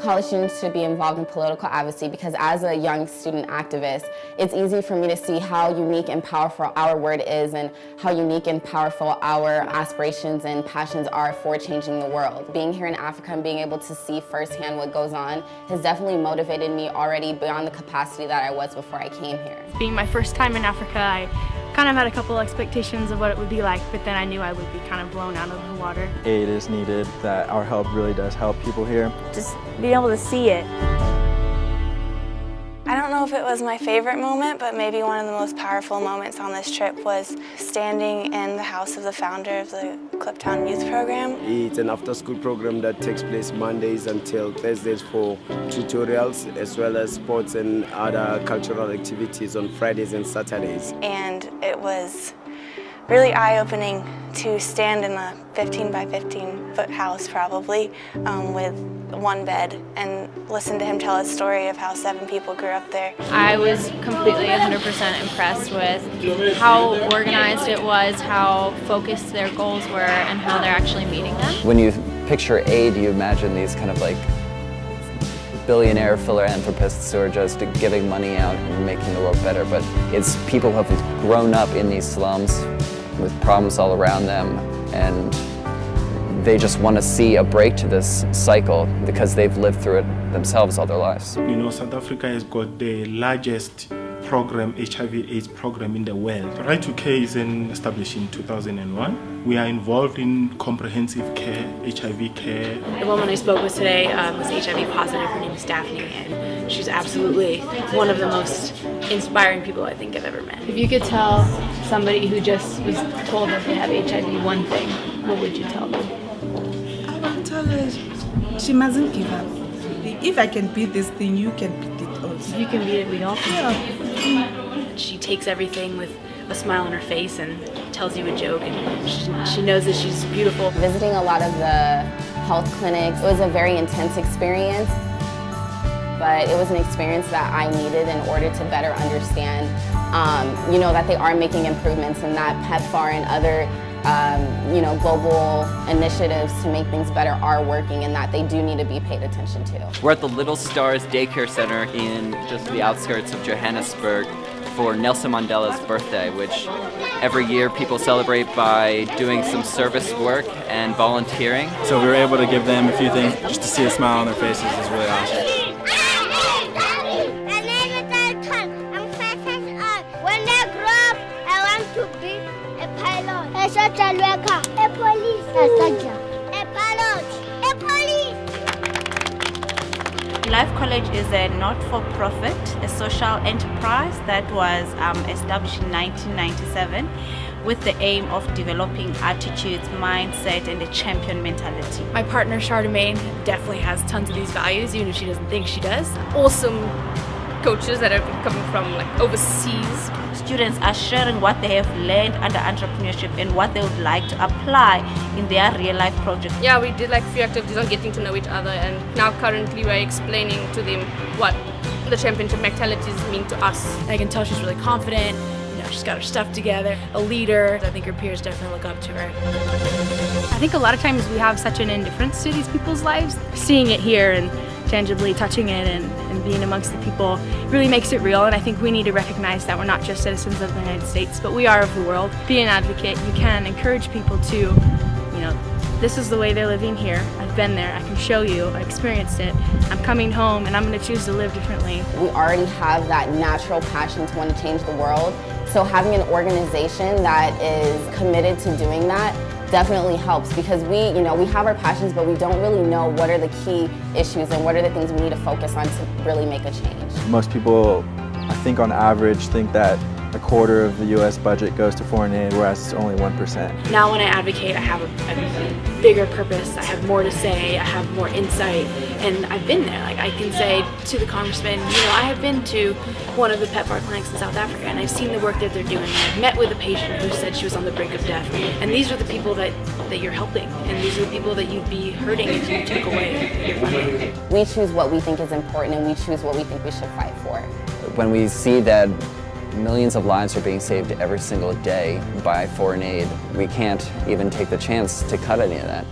college students should be involved in political advocacy because as a young student activist, it's easy for me to see how unique and powerful our word is and how unique and powerful our aspirations and passions are for changing the world. Being here in Africa and being able to see firsthand what goes on has definitely motivated me already beyond the capacity that I was before I came here. Being my first time in Africa, I kind of had a couple expectations of what it would be like, but then I knew I would be kind of blown out of the water. Aid is needed, that our help really does help people here. Just being able to see it. I don't know if it was my favorite moment, but maybe one of the most powerful moments on this trip was standing in the house of the founder of the Kliptown Youth Program. It's an after-school program that takes place Mondays until Thursdays for tutorials, as well as sports and other cultural activities on Fridays and Saturdays. And it was really eye-opening to stand in a 15 by 15 foot house probably with one bed and listen to him tell a story of how 7 people grew up there. I was completely 100% impressed with how organized it was, how focused their goals were, and how they're actually meeting them. When you picture aid, you imagine these kind of like billionaire philanthropists who are just giving money out and making the world better, but it's people who have grown up in these slums with problems all around them, and they just want to see a break to this cycle because they've lived through it themselves all their lives. You know, South Africa has got the largest program, HIV/AIDS program in the world. Right to Care is established in 2001. We are involved in comprehensive care, HIV care. The woman I spoke with today was HIV positive. Her name is Daphne, and she's absolutely one of the most inspiring people I think I've ever met. If you could tell somebody who just was told that they have HIV one thing, what would you tell them? I would tell her she mustn't give up. If I can beat this thing, you can beat it also. If you can beat it, we all can. Yeah. She takes everything with a smile on her face and tells you a joke, and she knows that she's beautiful. Visiting a lot of the health clinics, it was a very intense experience, but it was an experience that I needed in order to better understand, you know, that they are making improvements and that PEPFAR and other global initiatives to make things better are working and that they do need to be paid attention to. We're at the Little Stars Daycare Center in just the outskirts of Johannesburg for Nelson Mandela's birthday, which every year people celebrate by doing some service work and volunteering. So we were able to give them a few things just to see a smile on their faces is really awesome. A police, a soldier, a pilot, a police. Life College is a not-for-profit, a social enterprise that was established in 1997 with the aim of developing attitudes, mindset, and a champion mentality. My partner Charlemagne definitely has tons of these values, even if she doesn't think she does. Awesome coaches that are coming from like overseas. Students are sharing what they have learned under entrepreneurship and what they would like to apply in their real life projects. Yeah, we did like few activities on getting to know each other, and now currently we're explaining to them what the championship mentalities mean to us. I can tell she's really confident, you know, she's got her stuff together, a leader. I think her peers definitely look up to her. I think a lot of times we have such an indifference to these people's lives. Seeing it here and tangibly touching it and being amongst the people really makes it real, and I think we need to recognize that we're not just citizens of the United States, but we are of the world. Be an advocate. You can encourage people to, you know, this is the way they're living here. I've been there. I can show you. I experienced it. I'm coming home and I'm going to choose to live differently. We already have that natural passion to want to change the world, so having an organization that is committed to doing that definitely helps because we have our passions, but we don't really know what are the key issues and what are the things we need to focus on to really make a change. Most people, I think on average, think that a quarter of the U.S. budget goes to foreign aid, whereas it's only 1%. Now when I advocate, I have a bigger purpose, I have more to say, I have more insight, and I've been there. Like I can say to the congressman, you know, I have been to one of the PEPFAR clinics in South Africa and I've seen the work that they're doing. I've met with a patient who said she was on the brink of death, and these are the people that you're helping, and these are the people that you'd be hurting if you took away your funding. We choose what we think is important and we choose what we think we should fight for. When we see that millions of lives are being saved every single day by foreign aid, we can't even take the chance to cut any of that.